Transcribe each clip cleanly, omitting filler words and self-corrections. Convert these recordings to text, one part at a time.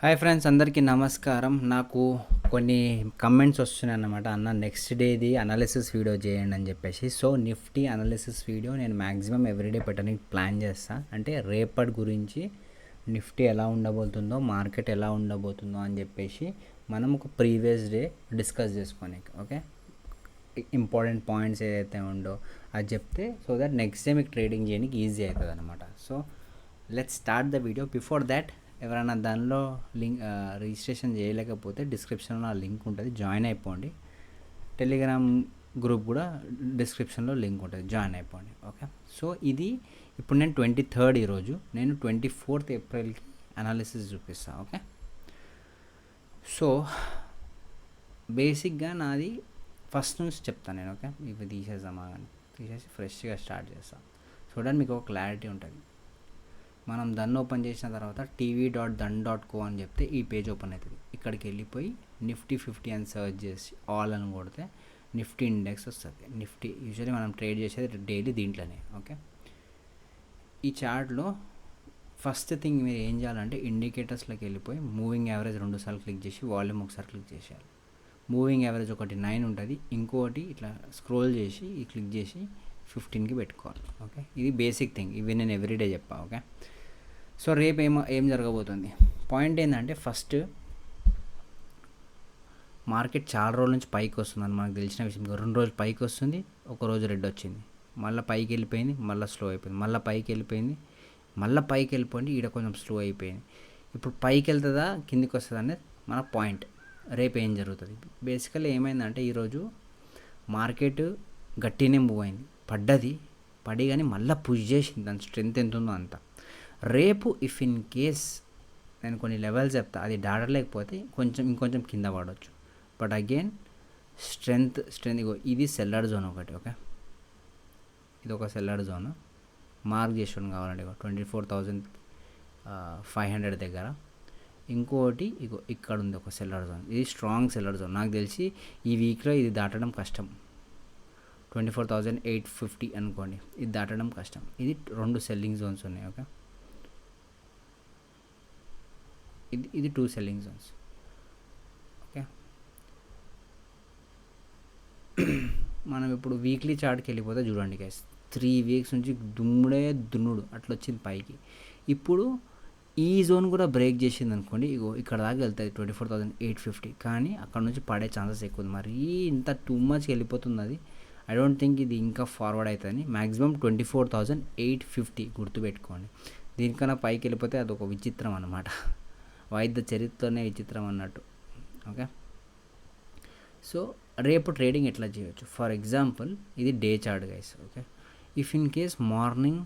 Hi friends, అందరికీ నమస్కారం. నాకు కొన్ని కమెంట్స్ వస్తున్నాయి అన్నమాట. అన్న నెక్స్ట్ డేది అనాలిసిస్ వీడియో చేయండి అని చెప్పేసి. సో నిఫ్టీ అనాలిసిస్ వీడియో నేను మ్యాక్సిమం ఎవ్రీడే పెట్టడానికి ప్లాన్ చేస్తాను. అంటే రేపటి గురించి నిఫ్టీ ఎలా ఉండబోతుందో, మార్కెట్ ఎలా ఉండబోతుందో అని చెప్పేసి మనం ఒక ప్రీవియస్ డే డిస్కస్ చేసుకోనికి. ఓకే, ఇంపార్టెంట్ పాయింట్స్ ఏదైతే ఉందో అది చెప్తే సో దట్ నెక్స్ట్ డే మీకు ట్రేడింగ్ చేయడానికి ఈజీ అవుతుంది అనమాట. So let's start the video. Before that ఎవరైనా దానిలో లింక్ రిజిస్ట్రేషన్ చేయలేకపోతే డిస్క్రిప్షన్లో ఆ లింక్ ఉంటుంది, జాయిన్ అయిపోండి. టెలిగ్రామ్ గ్రూప్ కూడా డిస్క్రిప్షన్లో లింక్ ఉంటుంది, జాయిన్ అయిపోండి. ఓకే, సో ఇది ఇప్పుడు నేను 23rd ఈరోజు, నేను 24th ఏప్రిల్కి అనాలిసిస్ చూపిస్తాను. ఓకే, సో బేసిక్గా నాది ఫస్ట్ నుంచి చెప్తాను నేను. ఓకే, ఇవి తీసేద్దామా కానీ తీసేసి ఫ్రెష్గా స్టార్ట్ చేస్తాను. చూడండి, మీకు ఒక క్లారిటీ ఉంటుంది. మనం దన్ ఓపెన్ చేసిన తర్వాత tv.dun.co అని చెప్తే ఈ పేజ్ ఓపెన్ అవుతుంది. ఇక్కడికి వెళ్ళిపోయి నిఫ్టీ 50 అని సర్చ్ చేసి ఆల్ అని కొడితే నిఫ్టీ ఇండెక్స్ వస్తుంది. నిఫ్టీ యూజువల్లీ మనం ట్రేడ్ చేసేది డైలీ దీంట్లోనే. ఓకే, ఈ చార్ట్లో ఫస్ట్ థింగ్ మీరు ఏం చేయాలంటే ఇండికేటర్స్లోకి వెళ్ళిపోయి మూవింగ్ యావరేజ్ 2 సార్లు క్లిక్ చేసి వాల్యూమ్ ఒకసారి క్లిక్ చేసేయాలి. మూవింగ్ యావరేజ్ ఒకటి 9 ఉంటుంది, ఇంకోటి ఇట్లా స్క్రోల్ చేసి క్లిక్ చేసి 15కి పెట్టుకోవాలి. ఓకే, ఇది బేసిక్ థింగ్. ఇవి నేను ఎవ్రీడే చెప్పా. ఓకే, సో రేపు ఏం జరగబోతుంది పాయింట్ ఏంటంటే, ఫస్ట్ మార్కెట్ చాలా రోజుల నుంచి పైకి వస్తుందని మనకు తెలిసిన విషయం. 2 రోజులు పైకి వస్తుంది, ఒక రోజు రెడ్ వచ్చింది, మళ్ళీ పైకి వెళ్ళిపోయింది, మళ్ళీ స్లో అయిపోయింది, మళ్ళీ పైకి వెళ్ళిపోయింది, మళ్ళీ పైకి వెళ్ళిపోయింది, ఈడ కొంచెం స్లో అయిపోయింది. ఇప్పుడు పైకి వెళ్తుందా కిందికి వస్తుందా అనేది మన పాయింట్. రేపు ఏం జరుగుతుంది బేసికల్లీ ఏమైందంటే, ఈరోజు మార్కెట్ గట్టినే మూవ్ అయింది, పడి కానీ మళ్ళీ పుష్ చేసింది. దాని స్ట్రెంత్ ఎంత ఉందో అంత. రేపు ఇఫ్ ఇన్ కేస్ నేను కొన్ని లెవెల్స్ చెప్తా, అది దాటలేకపోతే ఇంకొంచెం కింద పడవచ్చు. బట్ అగైన్ స్ట్రెంత్ ఇగో ఇది సెల్లర్ జోన్ ఒకటి. ఓకే, ఇది ఒక సెల్లర్ జోన్ మార్క్ చేసుకోవడం కావాలంటే ఇగో 24,500 దగ్గర. ఇంకోటి ఇగో ఇక్కడ ఉంది ఒక సెల్లర్ జోన్, ఇది స్ట్రాంగ్ సెల్లర్ జోన్. నాకు తెలిసి ఈ వీక్లో ఇది దాటడం కష్టం. 24,850 అనుకోండి, ఇది దాటడం కష్టం. ఇది 2 సెల్లింగ్ జోన్స్ ఉన్నాయి. ఓకే, ఇది 2 సెల్లింగ్ జోన్స్. ఓకే, మనం ఇప్పుడు వీక్లీ చార్ట్కి వెళ్ళిపోతే చూడండి గైస్, 3 వీక్స్ నుంచి దున్నుడు అట్లా వచ్చింది పైకి. ఇప్పుడు ఈ జోన్ కూడా బ్రేక్ చేసింది అనుకోండి, ఇగో ఇక్కడ దాకా వెళ్తుంది 24,850, కానీ అక్కడ నుంచి పడే ఛాన్సెస్ ఎక్కువ ఉంది. మరి ఇంత టూ మచ్కి వెళ్ళిపోతుంది అది. ఐ డోంట్ థింక్ ఇది ఇంకా ఫార్వర్డ్ అవుతుంది. మ్యాక్సిమం 24,850 గుర్తుపెట్టుకోండి. దీనికన్నా పైకి వెళ్ళిపోతే అదొక విచిత్రం అన్నమాట, వైద్య చరిత్రనే విచిత్రం అన్నట్టు. ఓకే, సో రేపు ట్రేడింగ్ ఎట్లా చేయొచ్చు. ఫర్ ఎగ్జాంపుల్ ఇది day chart guys. Okay, if in case morning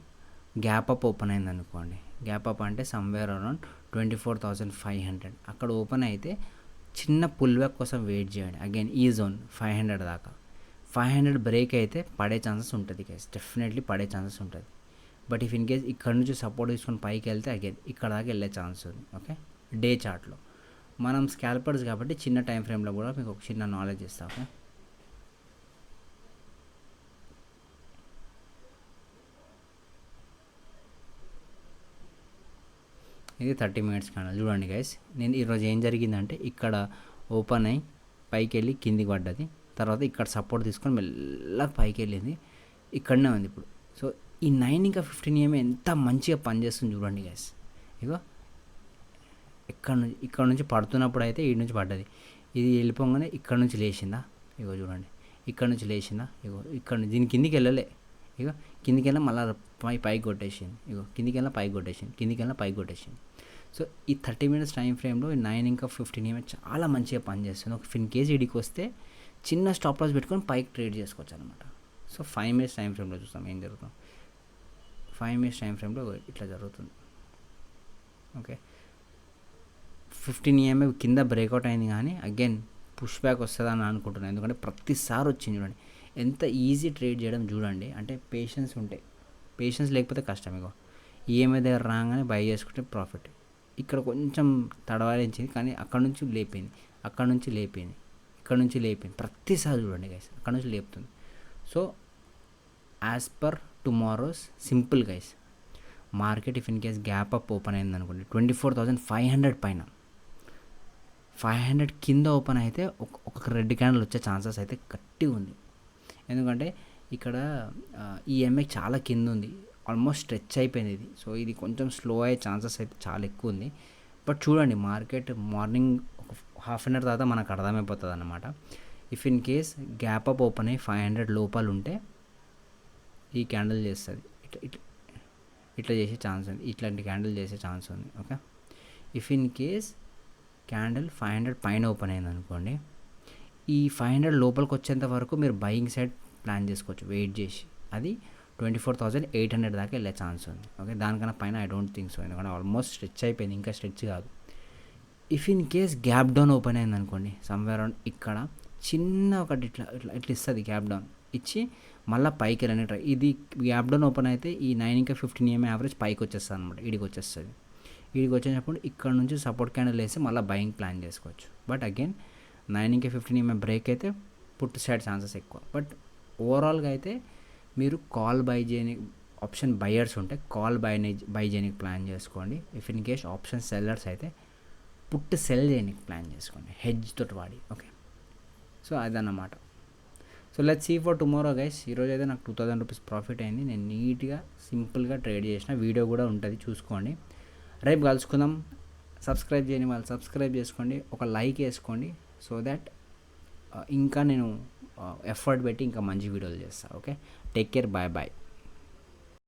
gap up open అయింది అనుకోండి, గ్యాప్ అప్ అంటే సమ్వేర్ అరౌండ్ 24,500 అక్కడ ఓపెన్ అయితే చిన్న పుల్ బ్యాక్ కోసం వెయిట్ చేయండి. అగైన్ ఈ జోన్ 500 దాకా, 500 బ్రేక్ అయితే పడే ఛాన్సెస్ ఉంటుంది గైస్, డెఫినెట్లీ పడే ఛాన్సెస్ ఉంటుంది. బట్ ఇఫ్ ఇన్ కేస్ ఇక్కడ నుంచి సపోర్ట్ తీసుకొని పైకి వెళ్తే అగైన్ ఇక్కడ దాకా వెళ్ళే ఛాన్స్ ఉంది. ఓకే, డే చార్ట్లో మనం స్కాల్పర్స్ కాబట్టి చిన్న టైం ఫ్రేమ్లో కూడా మీకు ఒక చిన్న నాలెడ్జ్ ఇస్తాం. ఓకే, ఇది 30 minutes క్యాండిల్. చూడండి గైస్, నేను ఈరోజు ఏం జరిగిందంటే, ఇక్కడ ఓపెన్ అయ్యి పైకి వెళ్ళి కిందికి పడ్డది, తర్వాత ఇక్కడ సపోర్ట్ తీసుకొని మెల్లగా పైకి వెళ్ళింది, ఇక్కడనే ఉంది ఇప్పుడు. సో ఈ 9 ఇంకా 15 AM ఎంత మంచిగా పనిచేస్తుంది చూడండి గైస్. ఇగో ఇక్కడ నుంచి పడుతున్నప్పుడు అయితే ఈ నుంచి పడ్డది, ఇది వెళ్ళిపోగానే ఇక్కడ నుంచి లేచిందా, ఇగో చూడండి, ఇక్కడ నుంచి లేచిందా, ఇగో ఇక్కడ దీని కిందికి వెళ్ళలే, ఇగో కిందికి వెళ్ళా మళ్ళీ పైకి కొట్టేసింది, ఇగో కిందికి వెళ్ళా పైకి కొట్టేసింది, కిందికి వెళ్ళా పైకి కొట్టేసింది. సో ఈ 30 minutes టైం ఫ్రేమ్లో 9 ఇంకా 15 AM చాలా మంచిగా పనిచేస్తుంది. ఒక ఇన్ కేసు ఇడికి వస్తే చిన్న స్టాప్ లాస్ పెట్టుకొని పైకి ట్రేడ్ చేసుకోవచ్చు అనమాట. సో 5 minutes టైం ఫ్రేమ్లో చూస్తాం ఏం జరుగుతుంది. 5 minutes టైం ఫ్రేమ్లో ఇట్లా జరుగుతుంది. ఓకే, 15 AM కింద బ్రేక్అవుట్ అయింది, కానీ అగైన్ పుష్ బ్యాక్ వస్తుందని అనుకుంటున్నాను, ఎందుకంటే ప్రతిసారి వచ్చింది. చూడండి ఎంత ఈజీ ట్రేడ్ చేయడం చూడండి. అంటే పేషెన్స్ ఉంటే, పేషెన్స్ లేకపోతే కష్టం. ఇగో ఈఎంఐ దగ్గర రాగానే బై చేసుకుంటే ప్రాఫిట్. ఇక్కడ కొంచెం తడవాలించింది, కానీ అక్కడ నుంచి లేపింది, అక్కడ నుంచి లేపింది, ఇక్కడ నుంచి లేపింది, ప్రతిసారి చూడండి గైస్ అక్కడ నుంచి లేపుతుంది. So as per tomorrow's simple guys, market if in case gap up open అయింది అనుకోండి 24,500 పైన, 500 కింద ఓపెన్ అయితే ఒక రెడ్ క్యాండిల్ వచ్చే ఛాన్సెస్ అయితే గట్టిగా ఉంది. ఎందుకంటే ఇక్కడ ఈఎంఐ చాలా కింద ఉంది, ఆల్మోస్ట్ స్ట్రెచ్ అయిపోయింది ఇది. సో ఇది కొంచెం స్లో అయ్యే ఛాన్సెస్ అయితే చాలా ఎక్కువ ఉంది. బట్ చూడండి మార్కెట్ మార్నింగ్ ఒక హాఫ్ అన్ అవర్ తర్వాత మనకు అర్థమైపోతుంది అన్నమాట. If in case gap up open అయ్యి 500 లోపల ఉంటే ఈ క్యాండిల్ చేస్తుంది, ఇట్లా చేసే ఛాన్స్ ఉంది, ఇట్లాంటి క్యాండిల్ చేసే ఛాన్స్ ఉంది. Okay, if in case candle 500 పైన ఓపెన్ అయింది అనుకోండి, ఈ 500 లోపలికి వచ్చేంత వరకు మీరు బయింగ్ సైడ్ ప్లాన్ చేసుకోవచ్చు వెయిట్ చేసి. అది 24,800 దాకా వెళ్ళే ఛాన్స్ ఉంది. ఓకే, దానికన్నా పైన ఐ డోంట్ థింక్ సో, ఎందుకంటే ఆల్మోస్ట్ స్ట్రెచ్ అయిపోయింది, ఇంకా స్ట్రెచ్ కాదు. If in case gap down open అయింది అనుకోండి, సమ్వేర్ అరౌండ్ ఇక్కడ చిన్న ఒకటి ఇట్లా ఇట్లా ఇట్లా ఇస్తుంది గ్యాప్ డౌన్ ఇచ్చి మళ్ళీ పైకి వెళ్ళని ట్రై. ఇది గ్యాప్ డౌన్ ఓపెన్ అయితే ఈ 9 ఇంకా 15 EMA యావరేజ్ పైకి వచ్చేస్తుంది అనమాట, ఇడికి వచ్చేస్తుంది. ఇడికి వచ్చేటప్పుడు ఇక్కడ నుంచి సపోర్ట్ క్యాండిల్ వేసి మళ్ళీ బయింగ్ ప్లాన్ చేసుకోవచ్చు. బట్ అగైన్ 9 ఇంకా 15 EMA బ్రేక్ అయితే పుట్ సైడ్ ఛాన్సెస్ ఎక్కువ. బట్ ఓవరాల్గా అయితే మీరు కాల్ బై చేయని ఆప్షన్ బయర్స్ ఉంటే కాల్ బై చేయడానికి ప్లాన్ చేసుకోండి. If in case option sellers అయితే పుట్ సెల్ చేయడానికి ప్లాన్ చేసుకోండి హెడ్జ్ తోటి వాడి. ఓకే, సో అదన్నమాట. So let's see for tomorrow guys. ఈరోజు అయితే నాకు 2000 రూపీస్ ప్రాఫిట్ అయింది. నేను నీట్గా సింపుల్గా ట్రేడ్ చేసిన, వీడియో కూడా ఉంటుంది చూసుకోండి. రేపు కలుసుకుందాం. సబ్స్క్రైబ్ చేయని వాళ్ళు సబ్స్క్రైబ్ చేసుకోండి, ఒక లైక్ వేసుకోండి, సో దాట్ ఇంకా నేను ఎఫర్ట్ పెట్టి ఇంకా మంచి వీడియోలు చేస్తాను. Okay, take care, bye bye.